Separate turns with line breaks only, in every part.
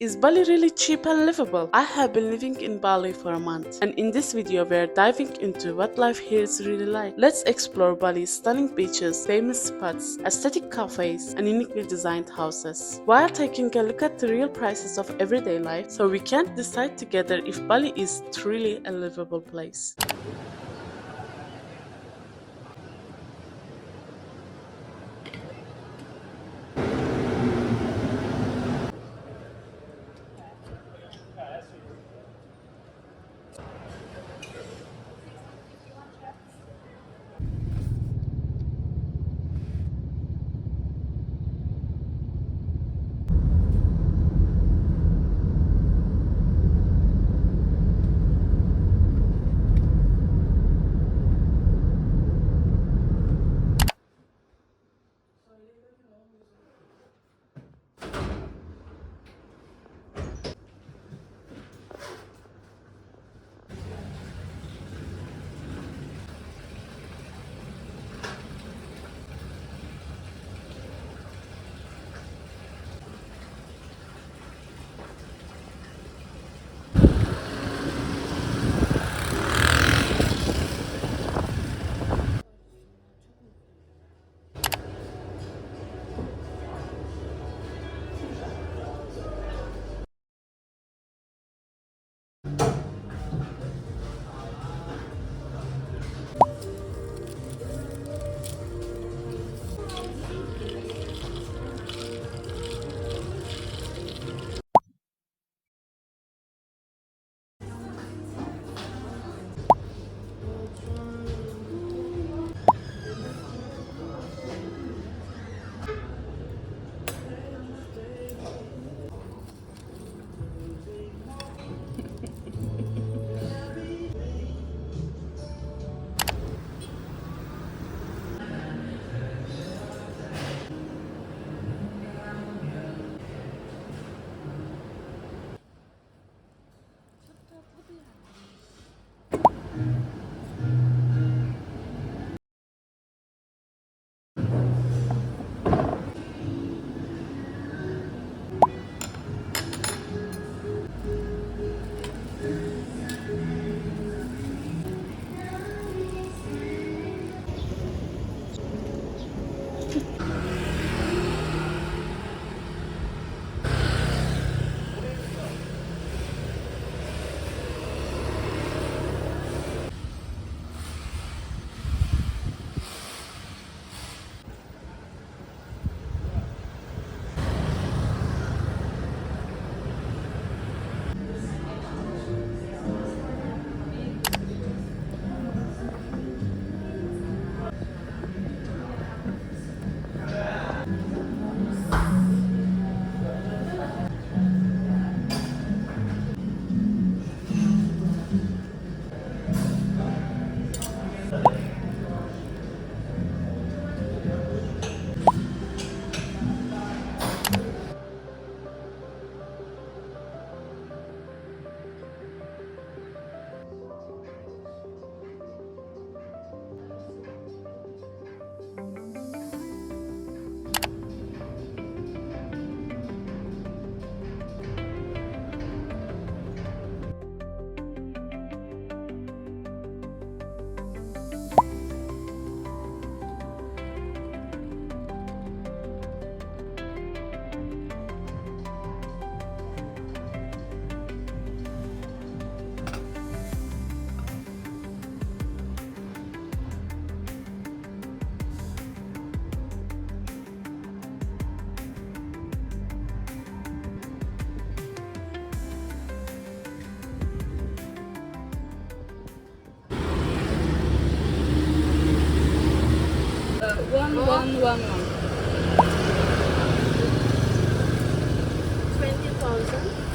Is Bali really cheap and livable? I have been living in Bali for a month, and in this video we are diving into what life here is really like. Let's explore Bali's stunning beaches, famous spots, aesthetic cafes, and uniquely designed houses, while taking a look at the real prices of everyday life so we can decide together if Bali is truly a livable place.
One.
20,000?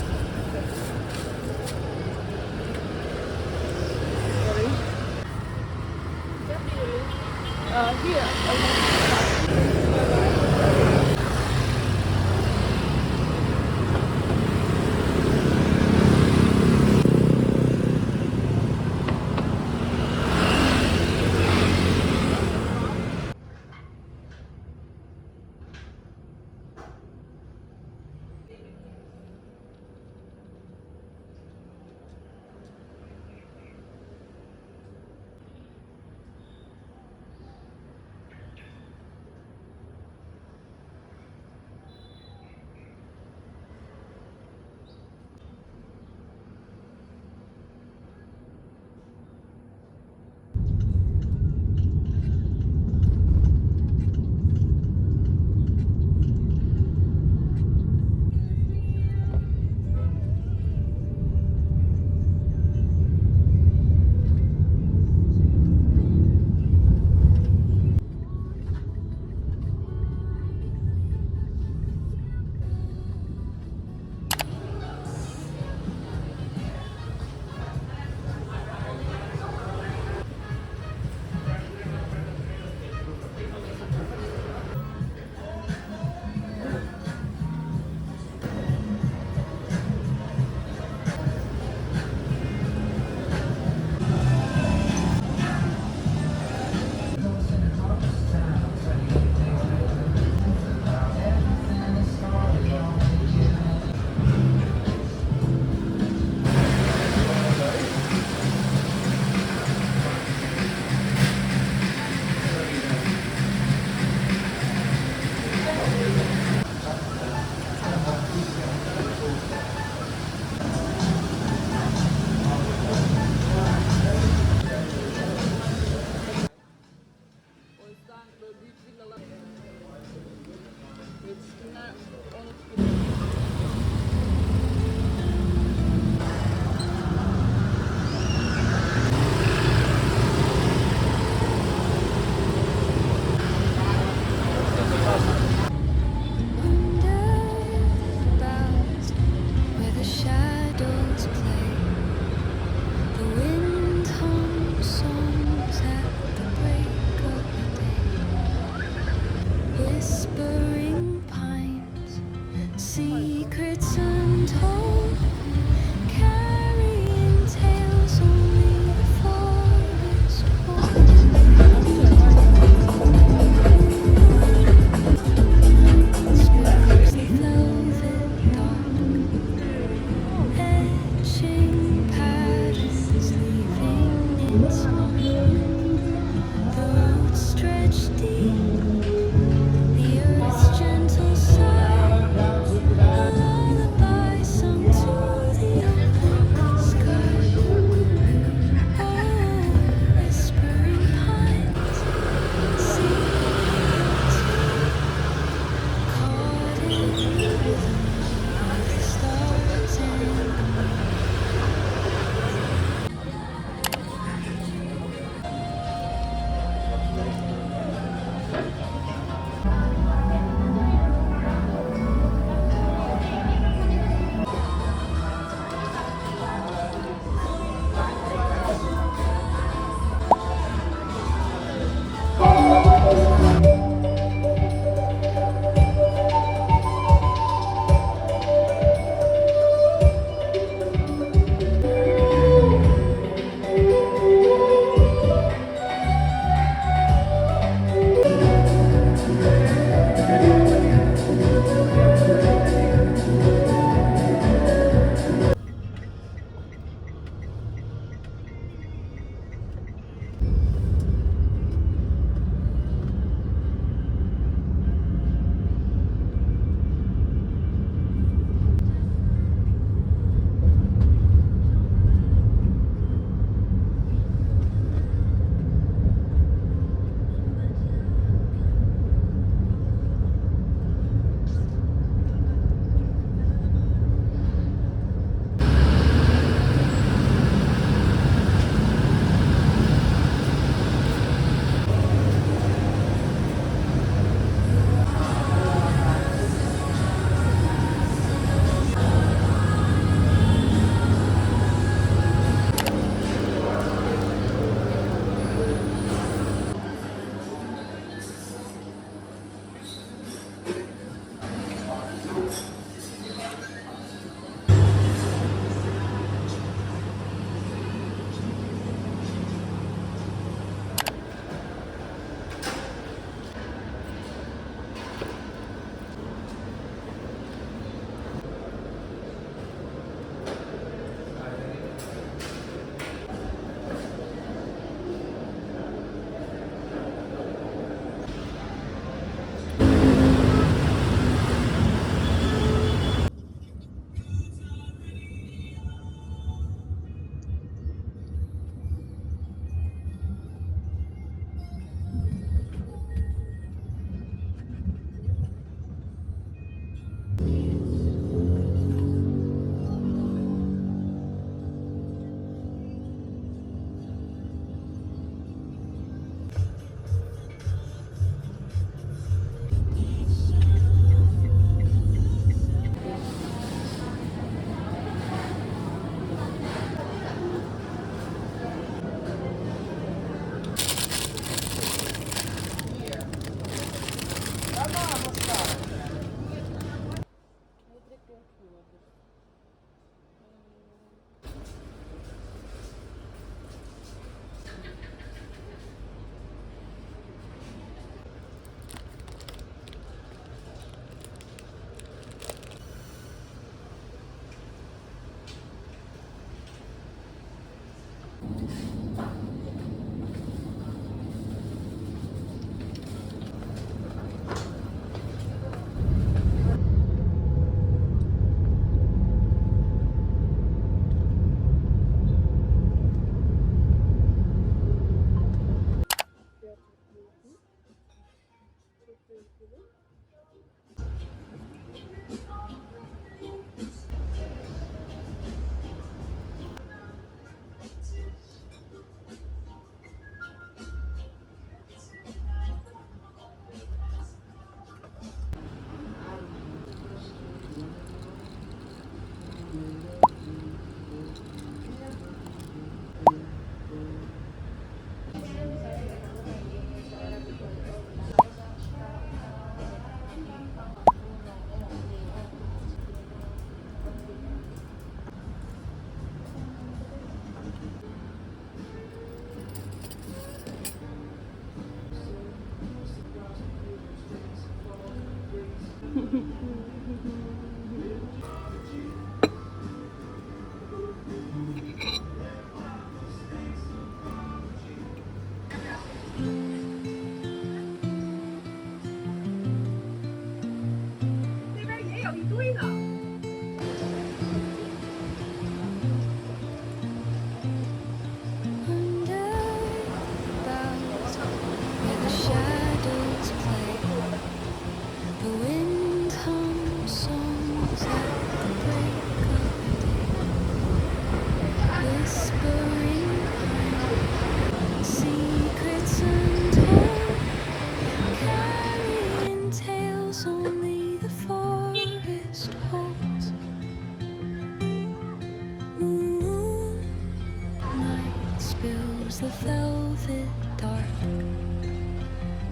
the velvet dark,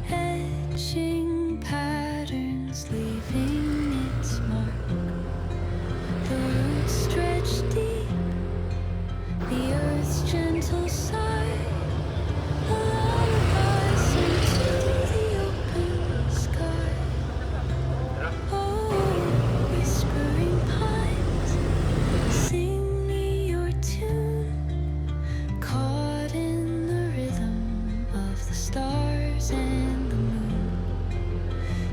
etching patterns, leaving its mark. The roots stretch deep, the earth's gentle sigh, a lullaby sung to the open sky. Oh, whispering pines, sing me your tune, caught in the rhythm of the stars and the moon.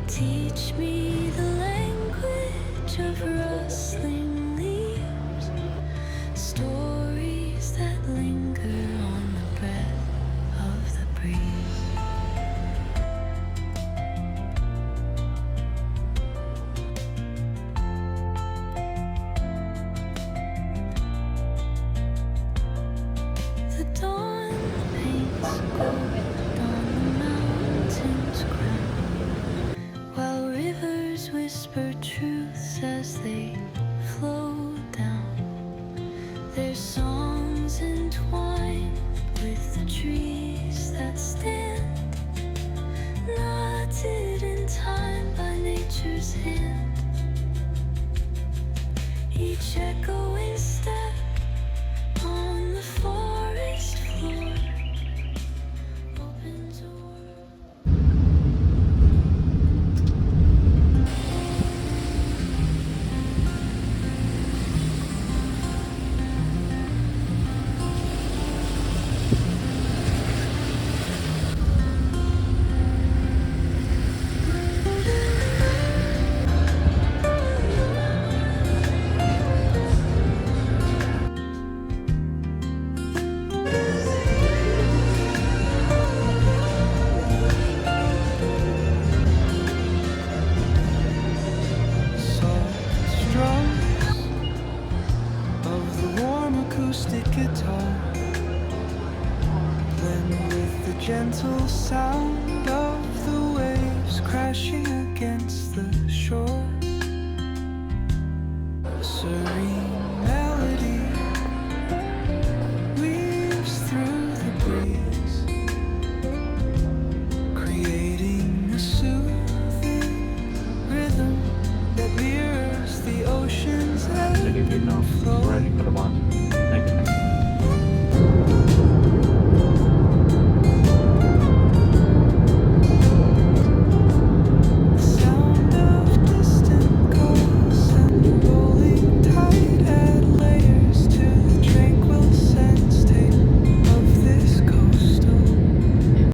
Teach me the language of rustling leaves, stories that linger on the breath of the breeze. The dawn paints gold on the mountain's crown, while rivers whisper truths as they flow down. Their songs entwined with the trees that stand, knotted in time by nature's hand. Each echoing step on the forest floor opens a world. Soft strums of the warm acoustic guitar blend with the gentle sound of the waves crashing against the shore.